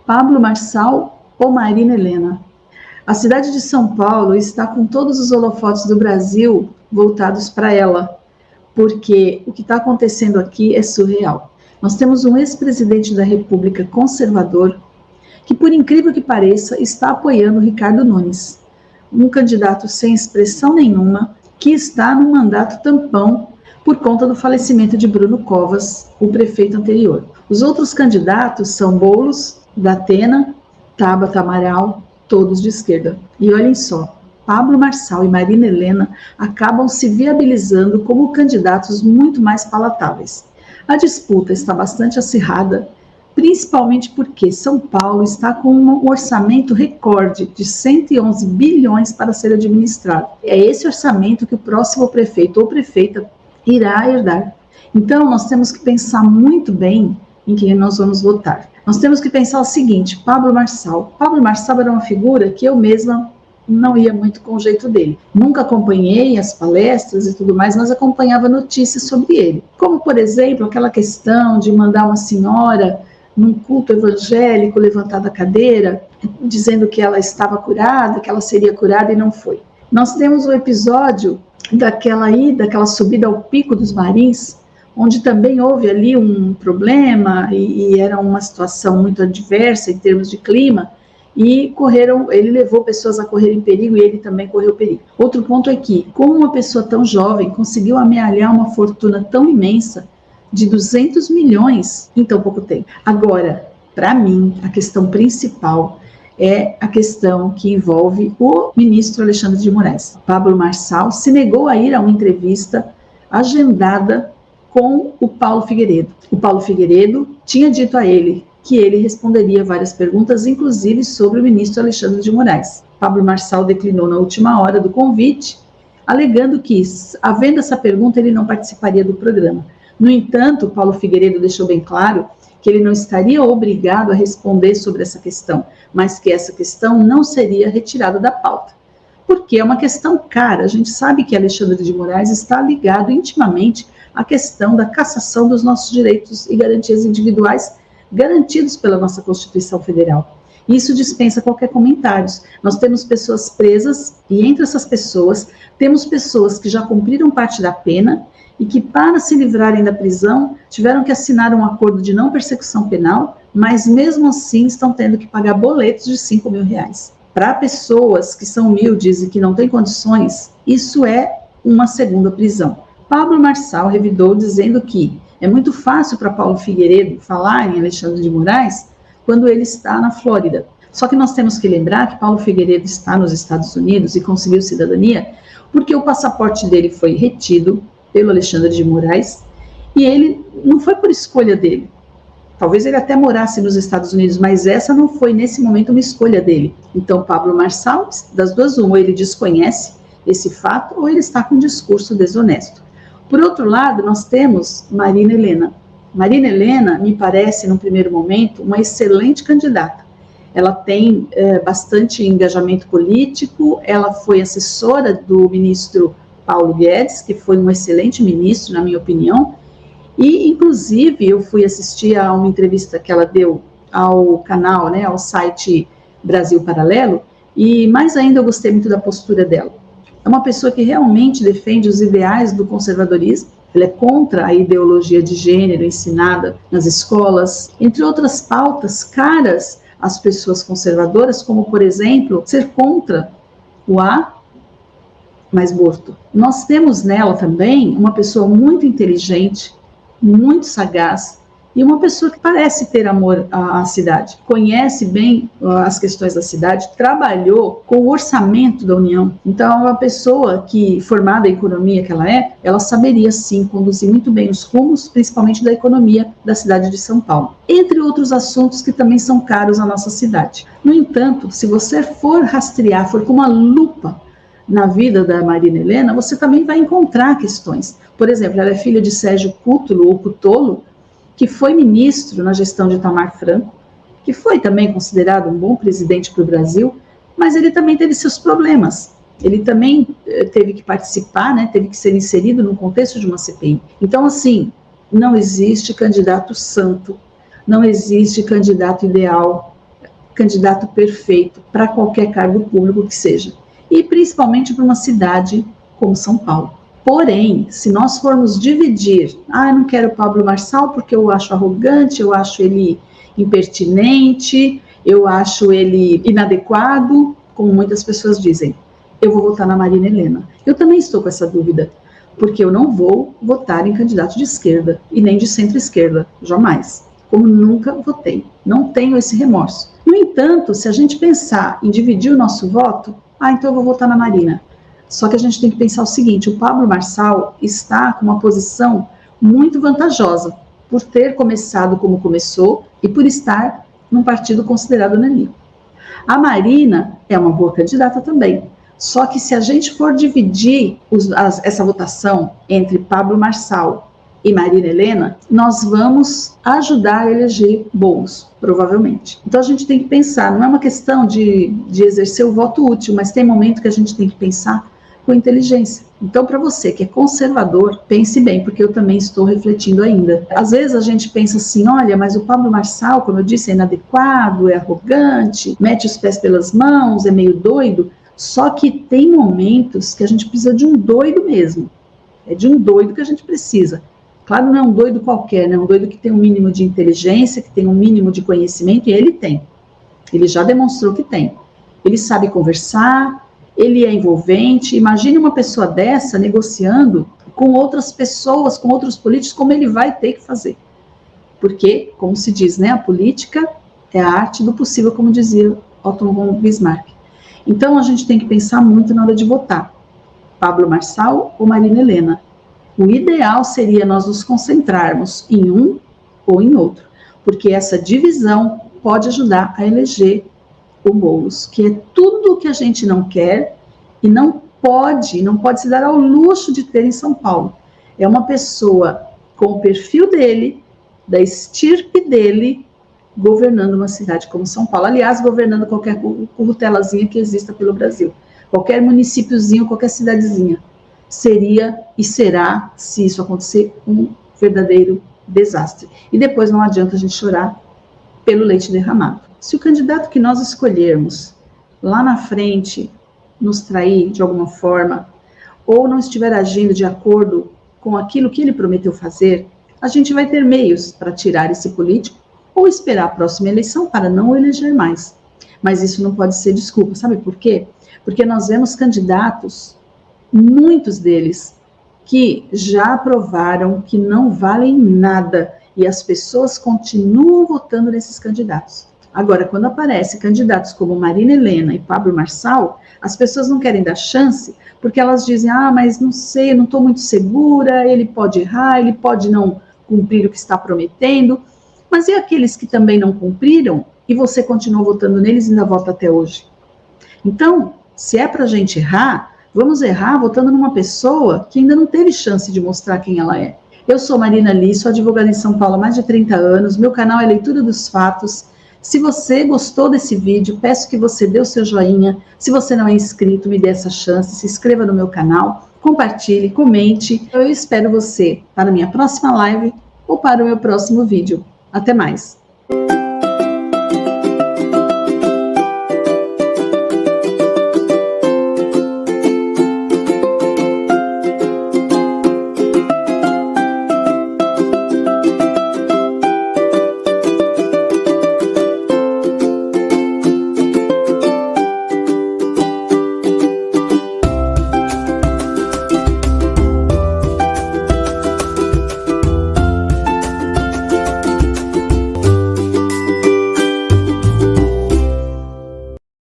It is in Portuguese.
Pablo Marçal ou Marina Helena? A cidade de São Paulo está com todos os holofotes do Brasil voltados para ela, porque o que está acontecendo aqui é surreal. Nós temos um ex-presidente da República conservador que, por incrível que pareça, está apoiando Ricardo Nunes, um candidato sem expressão nenhuma, que está no mandato tampão por conta do falecimento de Bruno Covas, o prefeito anterior. Os outros candidatos são Boulos, Datena, Tabata Amaral, todos de esquerda. E olhem só, Pablo Marçal e Marina Helena acabam se viabilizando como candidatos muito mais palatáveis. A disputa está bastante acirrada, principalmente porque São Paulo está com um orçamento recorde de 111 bilhões para ser administrado. É esse orçamento que o próximo prefeito ou prefeita irá herdar. Então, nós temos que pensar muito bem em quem nós vamos votar. Nós temos que pensar o seguinte: Pablo Marçal. Pablo Marçal era uma figura que eu mesma não ia muito com o jeito dele. Nunca acompanhei as palestras e tudo mais, mas acompanhava notícias sobre ele. Como, por exemplo, aquela questão de mandar uma senhora num culto evangélico levantar da cadeira, dizendo que ela estava curada, que ela seria curada e não foi. Nós temos um episódio daquela subida ao Pico dos Marins, onde também houve ali um problema e era uma situação muito adversa em termos de clima, e ele levou pessoas a correrem perigo e ele também correu perigo. Outro ponto é que, como uma pessoa tão jovem conseguiu amealhar uma fortuna tão imensa, de 200 milhões em tão pouco tempo. Agora, para mim, a questão principal é a questão que envolve o ministro Alexandre de Moraes. Pablo Marçal se negou a ir a uma entrevista agendada com o Paulo Figueiredo. O Paulo Figueiredo tinha dito a ele que ele responderia várias perguntas, inclusive sobre o ministro Alexandre de Moraes. Pablo Marçal declinou na última hora do convite, alegando que, havendo essa pergunta, ele não participaria do programa. No entanto, Paulo Figueiredo deixou bem claro que ele não estaria obrigado a responder sobre essa questão, mas que essa questão não seria retirada da pauta, porque é uma questão cara. A gente sabe que Alexandre de Moraes está ligado intimamente à questão da cassação dos nossos direitos e garantias individuais garantidos pela nossa Constituição Federal. Isso dispensa qualquer comentário. Nós temos pessoas presas e entre essas pessoas temos pessoas que já cumpriram parte da pena e que, para se livrarem da prisão, tiveram que assinar um acordo de não persecução penal, mas mesmo assim estão tendo que pagar boletos de 5 mil reais. Para pessoas que são humildes e que não têm condições, isso é uma segunda prisão. Pablo Marçal revidou dizendo que é muito fácil para Paulo Figueiredo falar em Alexandre de Moraes quando ele está na Flórida. Só que nós temos que lembrar que Paulo Figueiredo está nos Estados Unidos e conseguiu cidadania porque o passaporte dele foi retido pelo Alexandre de Moraes, e ele não foi por escolha dele. Talvez ele até morasse nos Estados Unidos, mas essa não foi nesse momento uma escolha dele. Então, Pablo Marçal, das duas uma, ou ele desconhece esse fato, ou ele está com um discurso desonesto. Por outro lado, nós temos Marina Helena. Marina Helena, me parece, num primeiro momento, uma excelente candidata. Ela tem bastante engajamento político, ela foi assessora do ministro Paulo Guedes, que foi um excelente ministro, na minha opinião, e, inclusive, eu fui assistir a uma entrevista que ela deu ao canal, né, ao site Brasil Paralelo, e, mais ainda, eu gostei muito da postura dela. É uma pessoa que realmente defende os ideais do conservadorismo, ela é contra a ideologia de gênero ensinada nas escolas, entre outras pautas caras às pessoas conservadoras, como, por exemplo, ser contra o A mais morto. Nós temos nela também uma pessoa muito inteligente, muito sagaz, e uma pessoa que parece ter amor à cidade, conhece bem as questões da cidade, trabalhou com o orçamento da União. Então, é uma pessoa que, formada em economia que ela saberia sim conduzir muito bem os rumos, principalmente da economia da cidade de São Paulo, entre outros assuntos que também são caros à nossa cidade. No entanto, se você for rastrear, for com uma lupa na vida da Marina Helena, você também vai encontrar questões. Por exemplo, ela é filha de Sérgio Cútulo, ou Cutolo, que foi ministro na gestão de Itamar Franco, que foi também considerado um bom presidente para o Brasil, mas ele também teve seus problemas. Ele também teve que participar, né, teve que ser inserido no contexto de uma CPI. Então, assim, não existe candidato santo, não existe candidato ideal. candidato perfeito para qualquer cargo público que seja, e principalmente para uma cidade como São Paulo. Porém, se nós formos dividir, eu não quero Pablo Marçal porque eu acho arrogante, eu acho ele impertinente, eu acho ele inadequado, como muitas pessoas dizem, eu vou votar na Marina Helena. Eu também estou com essa dúvida, porque eu não vou votar em candidato de esquerda e nem de centro-esquerda, jamais. Como nunca votei, não tenho esse remorso. No entanto, se a gente pensar em dividir o nosso voto, então eu vou votar na Marina. Só que a gente tem que pensar o seguinte, o Pablo Marçal está com uma posição muito vantajosa, por ter começado como começou e por estar num partido considerado inimigo. A Marina é uma boa candidata também, só que se a gente for dividir essa votação entre Pablo Marçal e Marina Helena, nós vamos ajudar a eleger bons, provavelmente. Então a gente tem que pensar, não é uma questão de exercer o voto útil, mas tem momento que a gente tem que pensar com inteligência. Então, para você que é conservador, pense bem, porque eu também estou refletindo ainda. Às vezes a gente pensa assim, olha, mas o Pablo Marçal, como eu disse, é inadequado, é arrogante, mete os pés pelas mãos, é meio doido, só que tem momentos que a gente precisa de um doido mesmo. É de um doido que a gente precisa. Claro, não é um doido qualquer, né? Um doido que tem um mínimo de inteligência, que tem um mínimo de conhecimento, e ele tem. Ele já demonstrou que tem. Ele sabe conversar, ele é envolvente. Imagine uma pessoa dessa negociando com outras pessoas, com outros políticos, como ele vai ter que fazer. Porque, como se diz, né, a política é a arte do possível, como dizia Otto von Bismarck. Então, a gente tem que pensar muito na hora de votar. Pablo Marçal ou Marina Helena? O ideal seria nós nos concentrarmos em um ou em outro, porque essa divisão pode ajudar a eleger o Boulos, que é tudo o que a gente não quer e não pode se dar ao luxo de ter em São Paulo. É uma pessoa com o perfil dele, da estirpe dele, governando uma cidade como São Paulo. Aliás, governando qualquer currutelazinha que exista pelo Brasil. Qualquer municípiozinho, qualquer cidadezinha. Seria e será, se isso acontecer, um verdadeiro desastre. E depois não adianta a gente chorar pelo leite derramado. Se o candidato que nós escolhermos lá na frente nos trair de alguma forma, ou não estiver agindo de acordo com aquilo que ele prometeu fazer, a gente vai ter meios para tirar esse político ou esperar a próxima eleição para não o eleger mais. Mas isso não pode ser desculpa, sabe por quê? Porque nós vemos candidatos, muitos deles, que já provaram que não valem nada e as pessoas continuam votando nesses candidatos. Agora, quando aparecem candidatos como Marina Helena e Pablo Marçal, as pessoas não querem dar chance, porque elas dizem, mas não sei, eu não estou muito segura, ele pode errar, ele pode não cumprir o que está prometendo. Mas e aqueles que também não cumpriram e você continua votando neles e ainda vota até hoje? Então, se é para a gente errar, vamos errar votando numa pessoa que ainda não teve chance de mostrar quem ela é. Eu sou Marina Li, sou advogada em São Paulo há mais de 30 anos, meu canal é Leitura dos Fatos. Se você gostou desse vídeo, peço que você dê o seu joinha. Se você não é inscrito, me dê essa chance, se inscreva no meu canal, compartilhe, comente. Eu espero você para a minha próxima live ou para o meu próximo vídeo. Até mais!